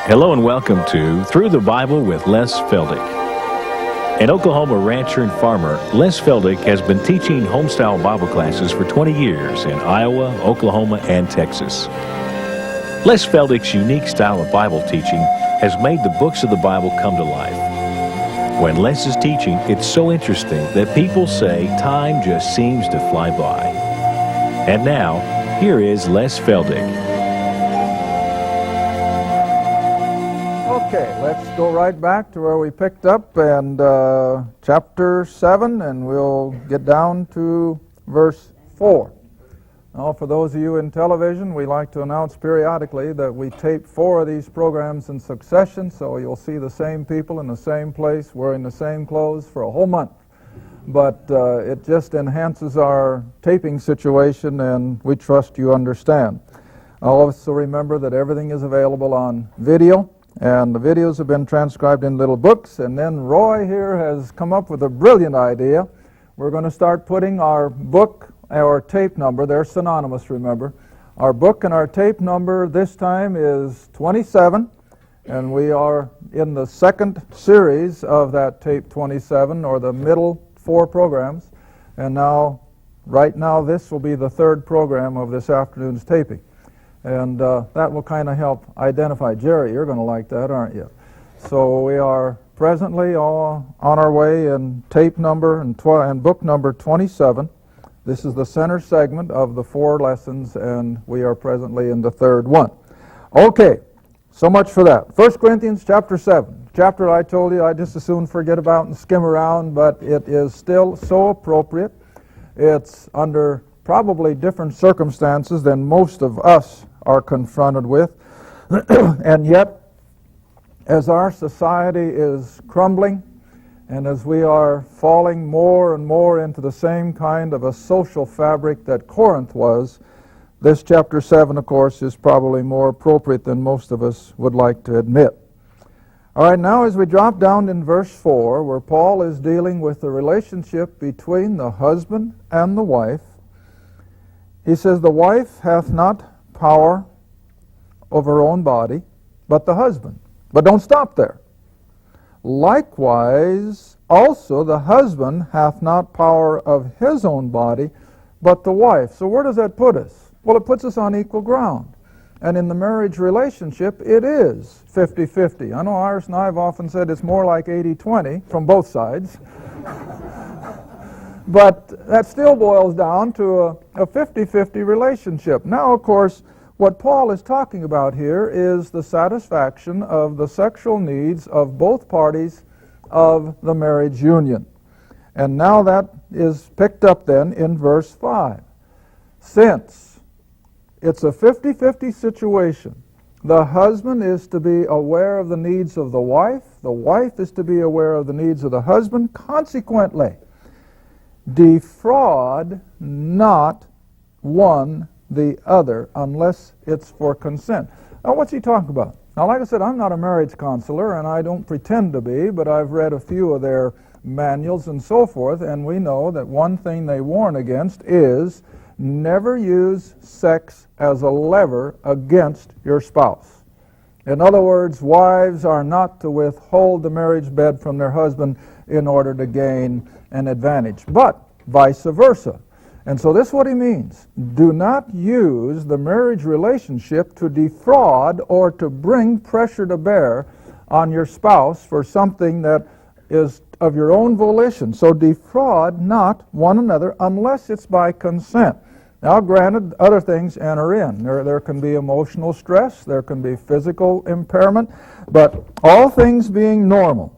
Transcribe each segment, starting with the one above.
Hello and welcome to Through the Bible with Les Feldick. An Oklahoma rancher and farmer, Les Feldick has been teaching homestyle Bible classes for 20 years in Iowa, Oklahoma, and Texas. Les Feldick's unique style of Bible teaching has made the books of the Bible come to life. When Les is teaching, it's so interesting that people say time just seems to fly by. And now, here is Les Feldick. Okay, let's go right back to where we picked up and chapter 7, and we'll get down to verse 4. Now, for those of you in television, we like to announce periodically that we tape 4 of these programs in succession, so you'll see the same people in the same place wearing the same clothes for a whole month. But it just enhances our taping situation, and we trust you understand. Also remember that everything is available on video. And the videos have been transcribed in little books, and then Roy here has come up with a brilliant idea. We're going to start putting our book, our tape number, they're synonymous, remember. Our book and our tape number this time is 27, and we are in the second series of that tape 27, or the middle 4 programs. And now, right now, this will be the 3rd program of this afternoon's taping. And that will kind of help identify. Jerry, you're going to like that, aren't you? So we are presently all on our way in tape number and book number 27. This is the center segment of the 4 lessons, and we are presently in the 3rd one. Okay, so much for that. 1 Corinthians chapter 7. Chapter I told you I just as soon forget about and skim around, but it is still so appropriate. It's under probably different circumstances than most of us are confronted with. And yet, as our society is crumbling, and as we are falling more and more into the same kind of a social fabric that Corinth was, this chapter 7, of course, is probably more appropriate than most of us would like to admit. All right, now as we drop down in verse 4, where Paul is dealing with the relationship between the husband and the wife, he says, "The wife hath not power of her own body, but the husband." But don't stop there. "Likewise, also the husband hath not power of his own body, but the wife." So where does that put us? Well, it puts us on equal ground. And in the marriage relationship, it is 50-50. I know Iris and I have often said it's more like 80-20 from both sides. But that still boils down to a 50-50 relationship. Now, of course, what Paul is talking about here is the satisfaction of the sexual needs of both parties of the marriage union. And now that is picked up then in verse 5. Since it's a 50-50 situation, the husband is to be aware of the needs of the wife is to be aware of the needs of the husband. Consequently, defraud not one the other unless it's for consent. Now, what's he talking about? Now, like I said, I'm not a marriage counselor, and I don't pretend to be, but I've read a few of their manuals and so forth, and we know that one thing they warn against is never use sex as a lever against your spouse. In other words, wives are not to withhold the marriage bed from their husband in order to gain an advantage, but vice versa. And so this is what he means. Do not use the marriage relationship to defraud or to bring pressure to bear on your spouse for something that is of your own volition. So defraud not one another unless it's by consent. Now, granted, other things enter in. There can be emotional stress, there can be physical impairment, but all things being normal,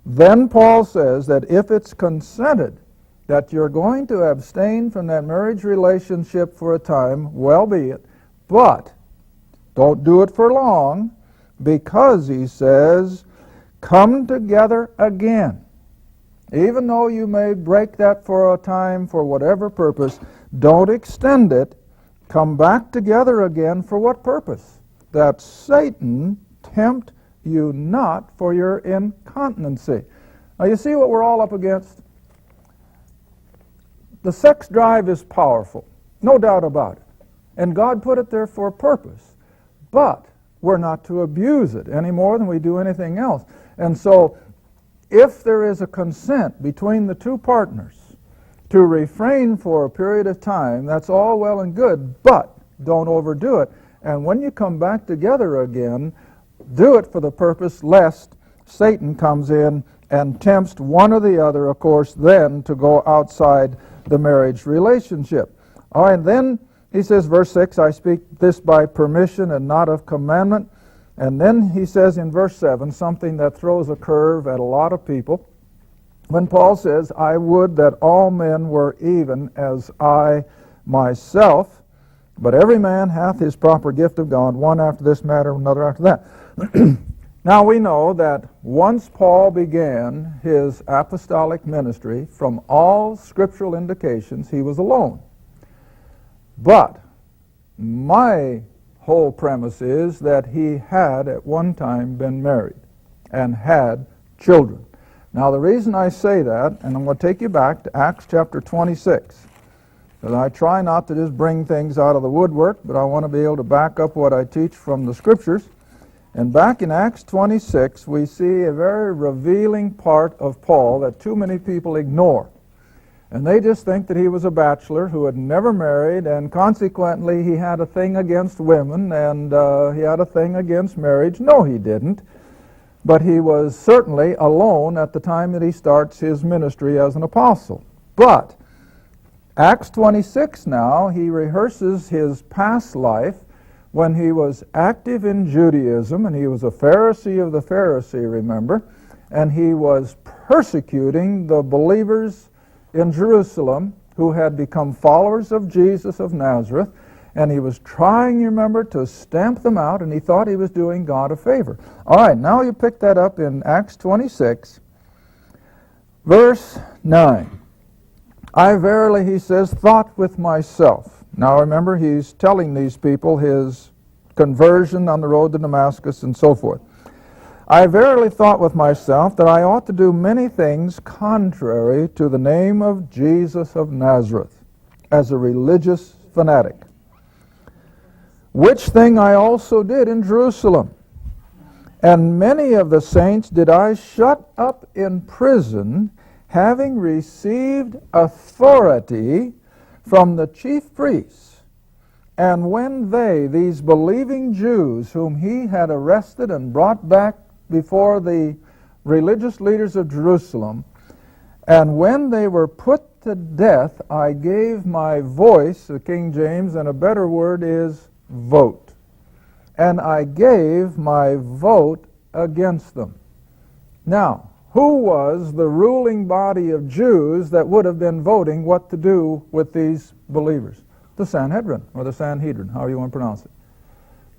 then Paul says that if it's consented that you're going to abstain from that marriage relationship for a time, well be it, but don't do it for long, because, he says, come together again. Even though you may break that for a time for whatever purpose, don't extend it. Come back together again for what purpose? That Satan tempt you not for your incontinency. Now you see what we're all up against? The sex drive is powerful, no doubt about it. And God put it there for a purpose. But we're not to abuse it any more than we do anything else. And so if there is a consent between the two partners to refrain for a period of time, that's all well and good, but don't overdo it. And when you come back together again, do it for the purpose lest Satan comes in and tempts one or the other, of course, then to go outside the marriage relationship. All right, then he says, verse 6, I speak this by permission and not of commandment. And then he says in verse 7, something that throws a curve at a lot of people, when Paul says, I would that all men were even as I myself, but every man hath his proper gift of God, one after this matter, another after that. Now we know that once Paul began his apostolic ministry, from all scriptural indications, he was alone. But my whole premise is that he had at one time been married and had children. Now the reason I say that, and I'm going to take you back to Acts chapter 26, because I try not to just bring things out of the woodwork, but I want to be able to back up what I teach from the scriptures. And back in Acts 26, we see a very revealing part of Paul that too many people ignore. And they just think that he was a bachelor who had never married, and consequently he had a thing against women, and he had a thing against marriage. No, he didn't. But he was certainly alone at the time that he starts his ministry as an apostle. But Acts 26 now, he rehearses his past life when he was active in Judaism, and he was a Pharisee of the Pharisee, remember, and he was persecuting the believers in Jerusalem who had become followers of Jesus of Nazareth, and he was trying, you remember, to stamp them out, and he thought he was doing God a favor. All right, now you pick that up in Acts 26, verse 9. I verily, he says, thought with myself. Now remember, he's telling these people his conversion on the road to Damascus and so forth. I verily thought with myself that I ought to do many things contrary to the name of Jesus of Nazareth, as a religious fanatic, which thing I also did in Jerusalem. And many of the saints did I shut up in prison, having received authority from the chief priests. And when they, these believing Jews, whom he had arrested and brought back before the religious leaders of Jerusalem, and when they were put to death, I gave my voice, the King James, and a better word is vote. And I gave my vote against them. Now, who was the ruling body of Jews that would have been voting what to do with these believers? The Sanhedrin, or the Sanhedrin, however you want to pronounce it.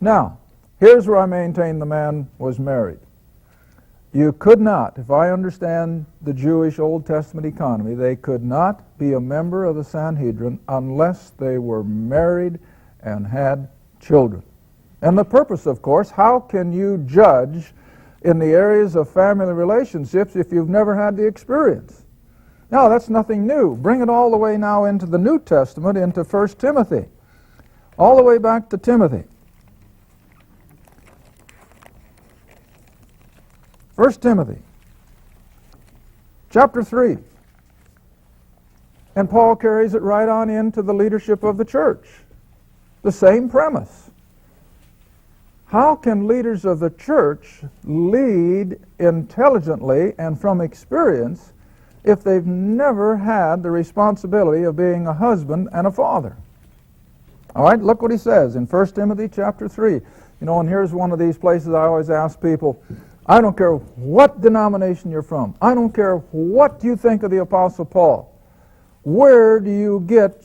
Now, here's where I maintain the man was married. You could not, if I understand the Jewish Old Testament economy, they could not be a member of the Sanhedrin unless they were married and had children. And the purpose, of course, how can you judge in the areas of family relationships if you've never had the experience? Now, that's nothing new. Bring it all the way now into the New Testament, into 1 Timothy. All the way back to Timothy. 1 Timothy, chapter 3. And Paul carries it right on into the leadership of the church. The same premise. How can leaders of the church lead intelligently and from experience if they've never had the responsibility of being a husband and a father? All right, look what he says in 1 Timothy chapter 3. You know, and here's one of these places I always ask people, I don't care what denomination you're from. I don't care what you think of the Apostle Paul. Where do you get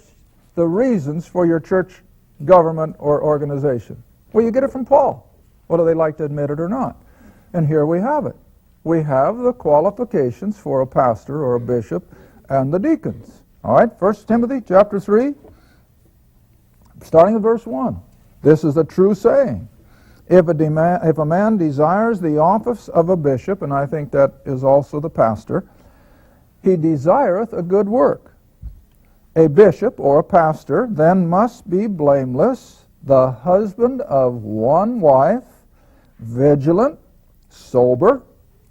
the reasons for your church government or organization? Well, you get it from Paul, whether they like to admit it or not. And here we have it. We have the qualifications for a pastor or a bishop and the deacons. All right, 1 Timothy chapter 3, starting at verse 1. This is a true saying. If a man desires the office of a bishop, and I think that is also the pastor, he desireth a good work. A bishop or a pastor then must be blameless, the husband of one wife, vigilant, sober,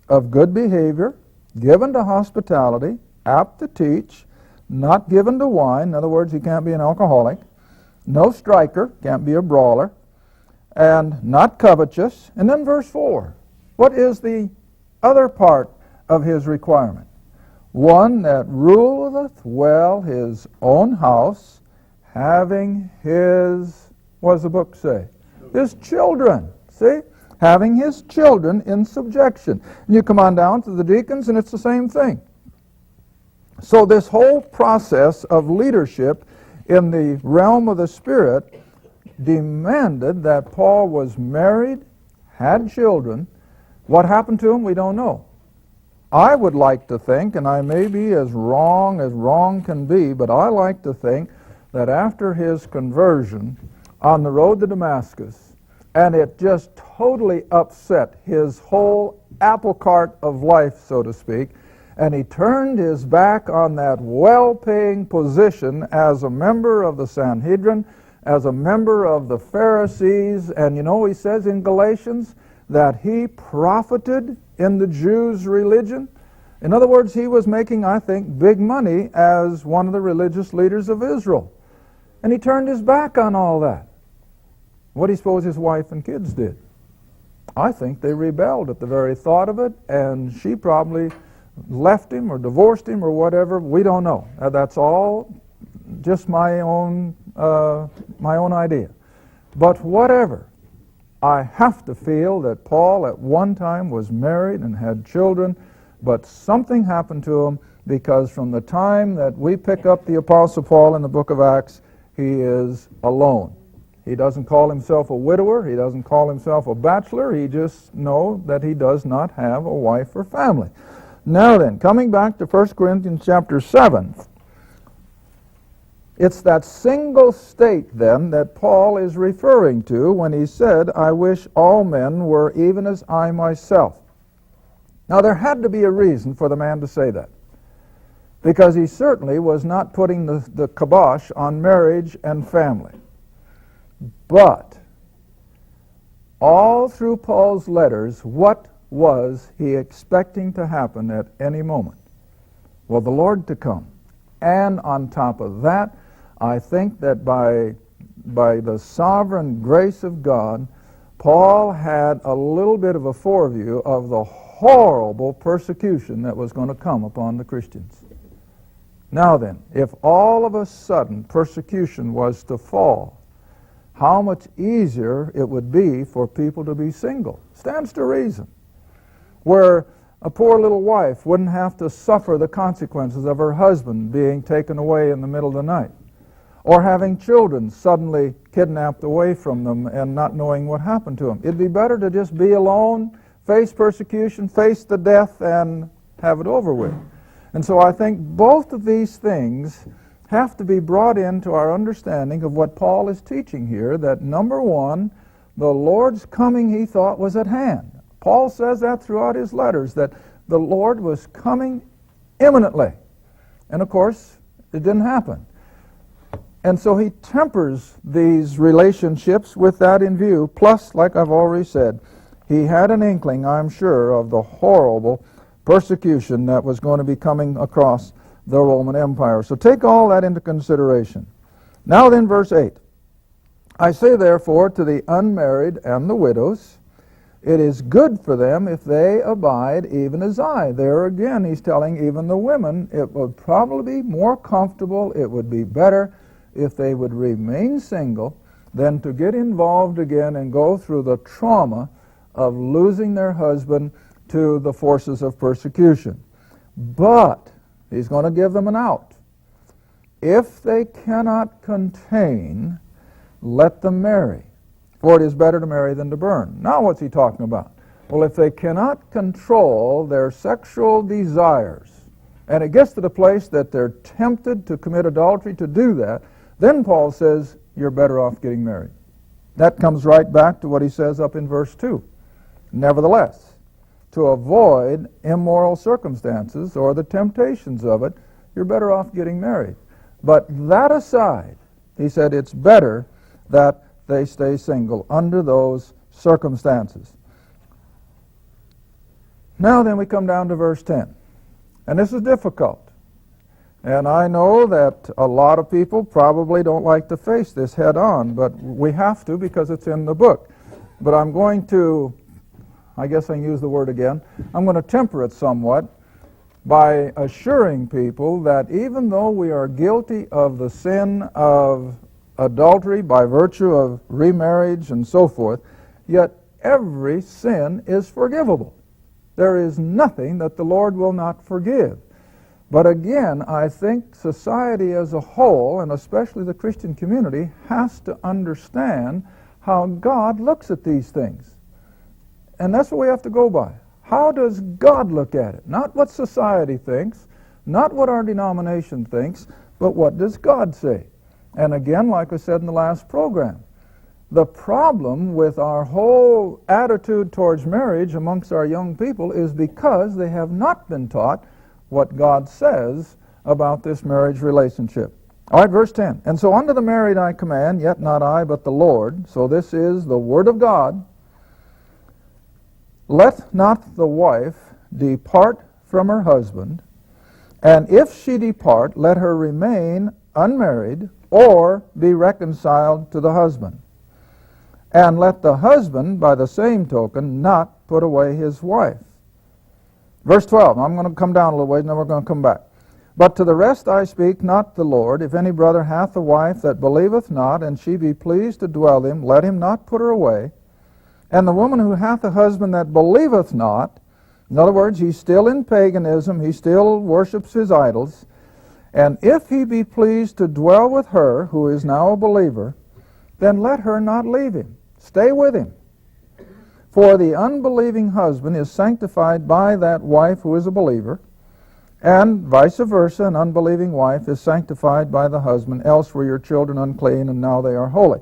of good behavior, given to hospitality, apt to teach, not given to wine. In other words, he can't be an alcoholic. No striker, can't be a brawler, and not covetous. And then verse 4. What is the other part of his requirement? One that ruleth well his own house, having his, what does the book say? His children. See? Having his children in subjection. And you come on down to the deacons and it's the same thing. So this whole process of leadership in the realm of the Spirit demanded that Paul was married, had children. What happened to him, we don't know. I would like to think, and I may be as wrong can be, but I like to think that after his conversion on the road to Damascus, and it just totally upset his whole apple cart of life, so to speak, and he turned his back on that well-paying position as a member of the Sanhedrin, as a member of the Pharisees, and you know he says in Galatians that he profited in the Jews' religion. In other words, he was making, I think, big money as one of the religious leaders of Israel. And he turned his back on all that. What do you suppose his wife and kids did? I think they rebelled at the very thought of it, and she probably left him or divorced him or whatever. We don't know. That's all just my own idea. But whatever, I have to feel that Paul at one time was married and had children, but something happened to him, because from the time that we pick up the Apostle Paul in the book of Acts, he is alone. He doesn't call himself a widower. He doesn't call himself a bachelor. He just knows that he does not have a wife or family. Now then, coming back to 1 Corinthians chapter 7, it's that single state then that Paul is referring to when he said, I wish all men were even as I myself. Now there had to be a reason for the man to say that, because he certainly was not putting the kibosh on marriage and family. But all through Paul's letters, what was he expecting to happen at any moment? Well, the Lord to come. And on top of that, I think that by the sovereign grace of God, Paul had a little bit of a foreview of the horrible persecution that was going to come upon the Christians. Now then, if all of a sudden persecution was to fall, how much easier it would be for people to be single. Stands to reason. Where a poor little wife wouldn't have to suffer the consequences of her husband being taken away in the middle of the night, or having children suddenly kidnapped away from them and not knowing what happened to them. It'd be better to just be alone, face persecution, face the death, and have it over with. And so I think both of these things have to be brought into our understanding of what Paul is teaching here, that number one, the Lord's coming he thought was at hand. Paul says that throughout his letters, that the Lord was coming imminently. And of course, it didn't happen. And so he tempers these relationships with that in view. Plus, like I've already said, he had an inkling, I'm sure, of the horrible persecution that was going to be coming across the Roman Empire. So take all that into consideration. Now then, verse 8. I say therefore to the unmarried and the widows, it is good for them if they abide even as I. There again, he's telling even the women, it would probably be more comfortable, it would be better if they would remain single than to get involved again and go through the trauma of losing their husband to the forces of persecution. But he's going to give them an out. If they cannot contain, let them marry. For it is better to marry than to burn. Now what's he talking about? Well, if they cannot control their sexual desires, and it gets to the place that they're tempted to commit adultery to do that, then Paul says, you're better off getting married. That comes right back to what he says up in verse 2. Nevertheless, to avoid immoral circumstances or the temptations of it, you're better off getting married. But that aside, he said it's better that they stay single under those circumstances. Now then we come down to verse 10. And this is difficult. And I know that a lot of people probably don't like to face this head on, but we have to because it's in the book. But I'm going to, I guess I can use the word again, I'm going to temper it somewhat by assuring people that even though we are guilty of the sin of adultery by virtue of remarriage and so forth, yet every sin is forgivable. There is nothing that the Lord will not forgive. But again, I think society as a whole, and especially the Christian community, has to understand how God looks at these things. And that's what we have to go by. How does God look at it? Not what society thinks, not what our denomination thinks, but what does God say? And again, like I said in the last program, the problem with our whole attitude towards marriage amongst our young people is because they have not been taught what God says about this marriage relationship. All right, verse 10. And so unto the married I command, yet not I, but the Lord. So this is the word of God. Let not the wife depart from her husband, and if she depart, let her remain unmarried, or be reconciled to the husband. And let the husband, by the same token, not put away his wife. Verse 12, I'm going to come down a little ways, and then we're going to come back. But to the rest I speak, not the Lord. If any brother hath a wife that believeth not, and she be pleased to dwell him, let him not put her away. And the woman who hath a husband that believeth not, in other words, he's still in paganism, he still worships his idols, and if he be pleased to dwell with her, who is now a believer, then let her not leave him. Stay with him. For the unbelieving husband is sanctified by that wife who is a believer, and vice versa, an unbelieving wife is sanctified by the husband, else were your children unclean, and now they are holy.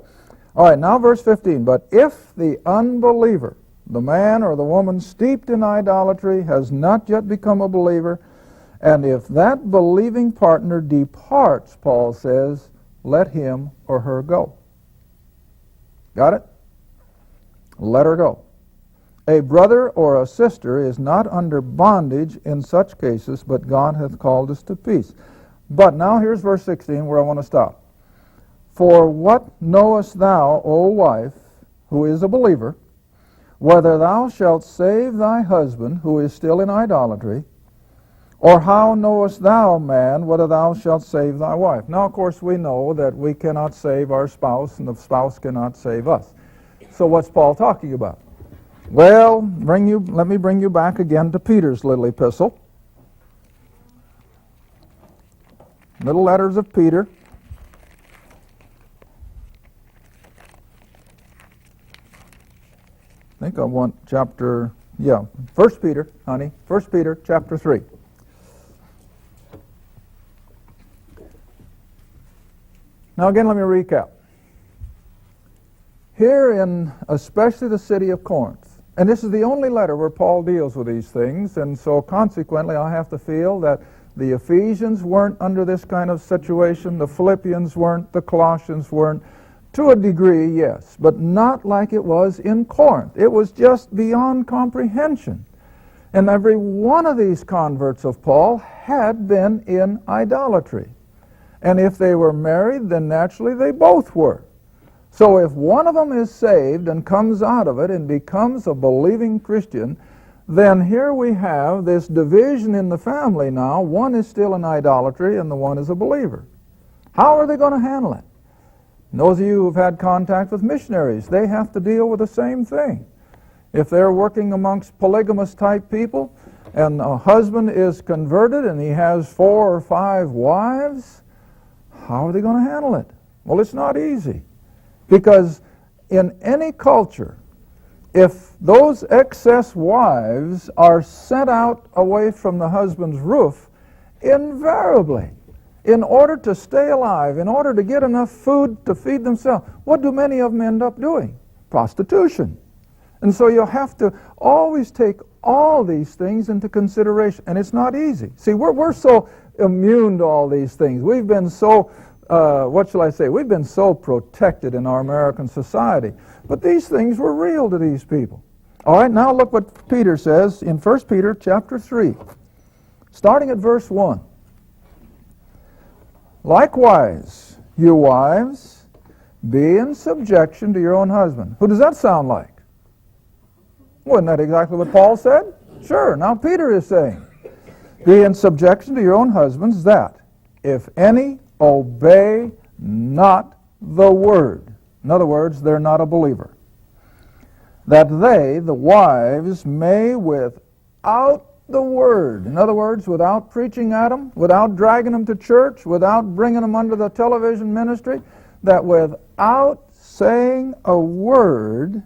All right, now verse 15. But if the unbeliever, the man or the woman steeped in idolatry, has not yet become a believer, and if that believing partner departs, Paul says, let him or her go. Got it? Let her go. A brother or a sister is not under bondage in such cases, but God hath called us to peace. But now here's verse 16 where I want to stop. For what knowest thou, O wife, who is a believer, whether thou shalt save thy husband, who is still in idolatry, or how knowest thou, man, whether thou shalt save thy wife? Now, of course, we know that we cannot save our spouse, and the spouse cannot save us. So what's Paul talking about? Well, let me bring you back again to Peter's little epistle. Little letters of Peter. I think I want chapter, 1 Peter, honey. 1 Peter chapter 3. Now again, let me recap. Here in especially the city of Corinth, and this is the only letter where Paul deals with these things, and so consequently I have to feel that the Ephesians weren't under this kind of situation, the Philippians weren't, the Colossians weren't. To a degree, yes, but not like it was in Corinth. It was just beyond comprehension. And every one of these converts of Paul had been in idolatry. And if they were married, then naturally they both were. So if one of them is saved and comes out of it and becomes a believing Christian, then here we have this division in the family now. One is still in idolatry and the one is a believer. How are they going to handle it? And those of you who've had contact with missionaries, they have to deal with the same thing. If they're working amongst polygamous type people and a husband is converted and he has 4 or 5 wives, how are they going to handle it? Well, it's not easy. Because in any culture, if those excess wives are sent out away from the husband's roof, invariably, in order to stay alive, in order to get enough food to feed themselves, what do many of them end up doing? Prostitution. And so you'll have to always take all these things into consideration, and it's not easy. See, we're so immune to all these things. We've been so we've been so protected in our American society. But these things were real to these people. All right, now look what Peter says in 1 Peter chapter 3, starting at verse 1. Likewise, you wives, be in subjection to your own husband. Who does that sound like? Wasn't that exactly what Paul said? Sure, now Peter is saying, be in subjection to your own husbands, that if any obey not the word, in other words, they're not a believer, that they, the wives, may without the word, in other words, without preaching at them, without dragging them to church, without bringing them under the television ministry, that without saying a word,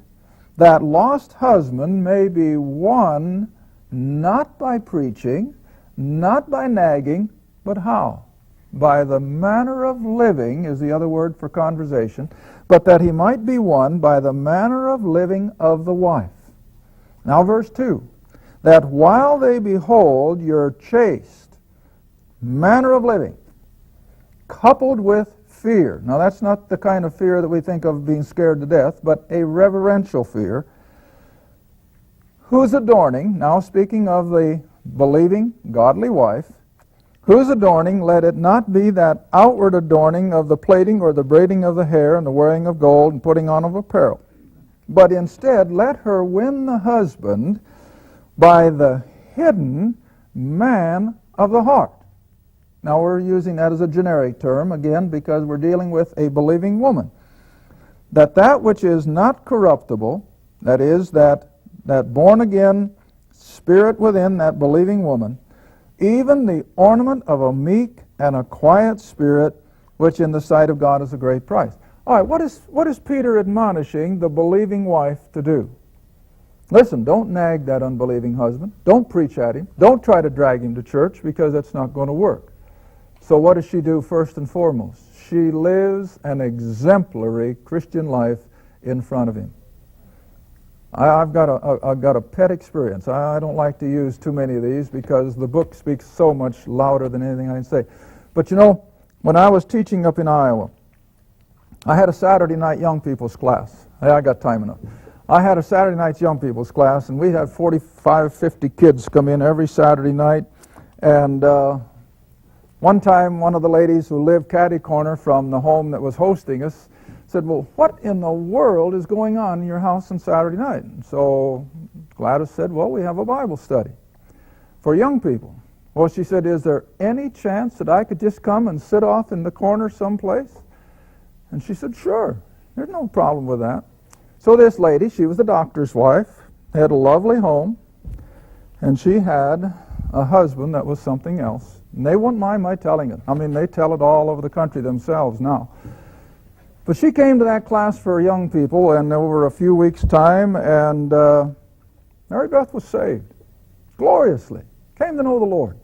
that lost husband may be won not by preaching, not by nagging, but how? By the manner of living is the other word for conversation, but that he might be won by the manner of living of the wife. Now verse 2, that while they behold your chaste manner of living, coupled with fear. Now that's not the kind of fear that we think of being scared to death, but a reverential fear, whose adorning, now speaking of the believing, godly wife, whose adorning, let it not be that outward adorning of the plaiting or the braiding of the hair and the wearing of gold and putting on of apparel, but instead let her win the husband by the hidden man of the heart. Now we're using that as a generic term, again, because we're dealing with a believing woman. That which is not corruptible, that is, that born-again spirit within that believing woman, even the ornament of a meek and a quiet spirit, which in the sight of God is a great price. All right, what is Peter admonishing the believing wife to do? Listen, don't nag that unbelieving husband. Don't preach at him. Don't try to drag him to church, because that's not going to work. So what does she do first and foremost? She lives an exemplary Christian life in front of him. I've got a pet experience. I don't like to use too many of these because the book speaks so much louder than anything I can say. But you know, when I was teaching up in Iowa, I had a Saturday night young people's class. Hey, I got time enough. I had a Saturday night young people's class, and we had 45, 50 kids come in every Saturday night. And one time, one of the ladies who lived catty corner from the home that was hosting us said, well, what in the world is going on in your house on Saturday night? And so Gladys said, well, we have a Bible study for young people. Well, she said, is there any chance that I could just come and sit off in the corner someplace? And she said, sure, there's no problem with that. So this lady, she was the doctor's wife, had a lovely home, and she had a husband that was something else. And they wouldn't mind my telling it. I mean, they tell it all over the country themselves now. But she came to that class for young people, and over a few weeks' time, and Mary Beth was saved gloriously, came to know the Lord.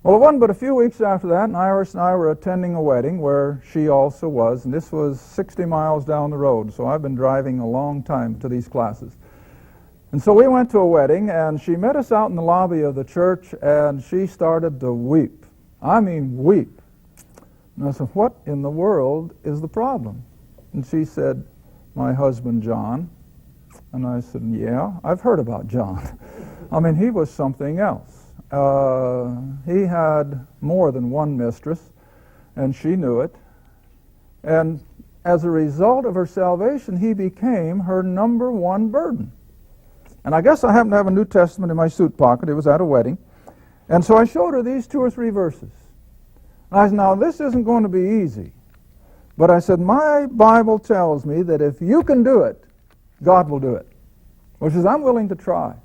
Well, it wasn't but a few weeks after that, and Iris and I were attending a wedding where she also was, and this was 60 miles down the road, so I've been driving a long time to these classes. And so we went to a wedding, and she met us out in the lobby of the church, and she started to weep. I mean, weep. And I said, what in the world is the problem? And she said, my husband, John. And I said, yeah, I've heard about John. I mean, he was something else. He had more than one mistress, and she knew it. And as a result of her salvation, he became her number one burden. And I guess I happened to have a New Testament in my suit pocket. It was at a wedding. And so I showed her these 2 or 3 verses. And I said, now this isn't going to be easy. But I said, my Bible tells me that if you can do it, God will do it. Which is, I'm willing to try.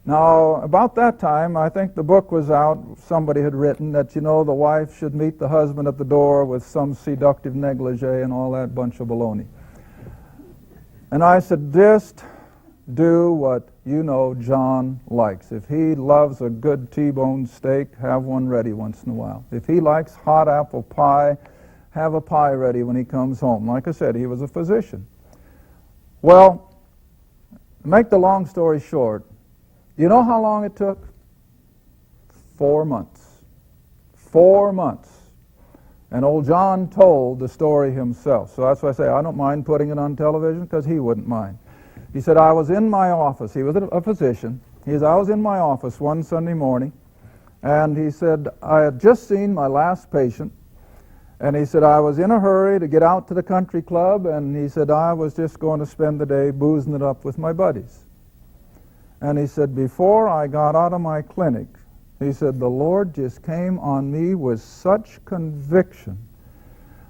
Now, about that time, I think the book was out. Somebody had written that, you know, the wife should meet the husband at the door with some seductive negligee and all that bunch of baloney. And I said, just do what you know John likes. If he loves a good T-bone steak, have one ready once in a while. If he likes hot apple pie, have a pie ready when he comes home. Like I said, he was a physician. Well, to make the long story short, you know how long it took? 4 months. 4 months. And old John told the story himself. So that's why I say I don't mind putting it on television, because he wouldn't mind. He said, I was in my office. He was a physician. He said, I was in my office one Sunday morning, and he said, I had just seen my last patient, and he said, I was in a hurry to get out to the country club, and he said, I was just going to spend the day boozing it up with my buddies. And he said, before I got out of my clinic, he said, the Lord just came on me with such conviction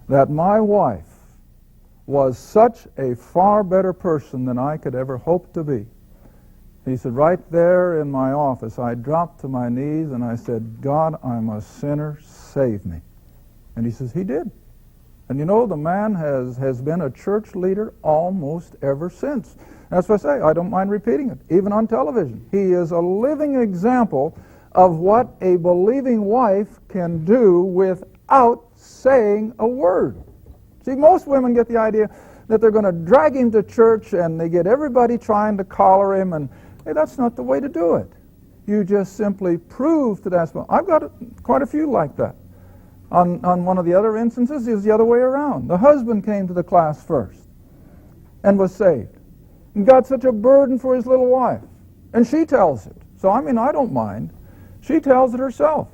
that my wife was such a far better person than I could ever hope to be. He said, right there in my office, I dropped to my knees and I said, God, I'm a sinner, save me. And he says, he did. And you know, the man has been a church leader almost ever since. That's what I say, I don't mind repeating it, even on television. He is a living example of what a believing wife can do without saying a word. See, most women get the idea that they're going to drag him to church and they get everybody trying to collar him, and hey, that's not the way to do it. You just simply prove to that. I've got quite a few like that. On one of the other instances, it was the other way around. The husband came to the class first and was saved and got such a burden for his little wife. And she tells it. So, I mean, I don't mind. She tells it herself.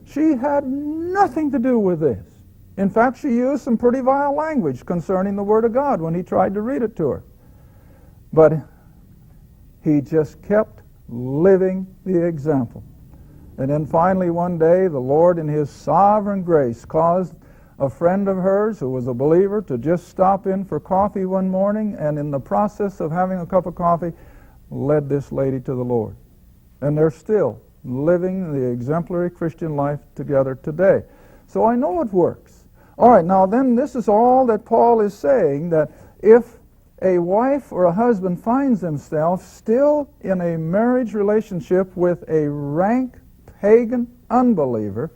She had nothing to do with this. In fact, she used some pretty vile language concerning the Word of God when he tried to read it to her. But he just kept living the example. And then finally one day, the Lord in his sovereign grace caused a friend of hers who was a believer to just stop in for coffee one morning, and in the process of having a cup of coffee, led this lady to the Lord. And they're still living the exemplary Christian life together today. So I know it works. All right, now then, this is all that Paul is saying, that if a wife or a husband finds themselves still in a marriage relationship with a rank pagan unbeliever,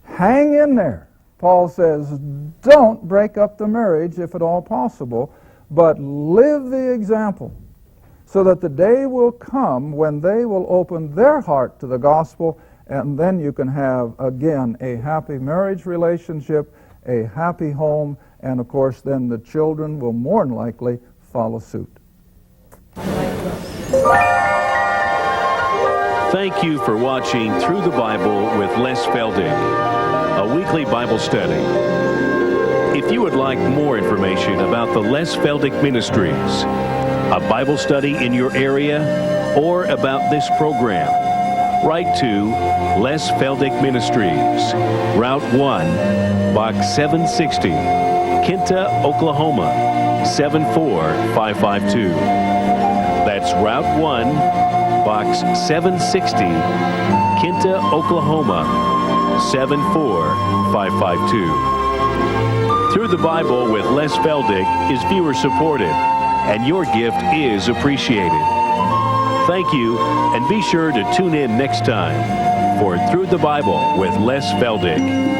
hang in there. Paul says, don't break up the marriage if at all possible, but live the example, so that the day will come when they will open their heart to the gospel, and then you can have, again, a happy marriage relationship, a happy home, and of course then the children will more than likely follow suit. Thank you for watching Through the Bible with Les Feldick, a weekly Bible study. If you would like more information about the Les Feldick Ministries, a Bible study in your area, or about this program, write to Les Feldick Ministries, Route 1, Box 760, Kinta, Oklahoma, 74552. That's Route 1, Box 760, Kinta, Oklahoma, 74552. Through the Bible with Les Feldick is viewer supported, and your gift is appreciated. Thank you, and be sure to tune in next time for Through the Bible with Les Feldick.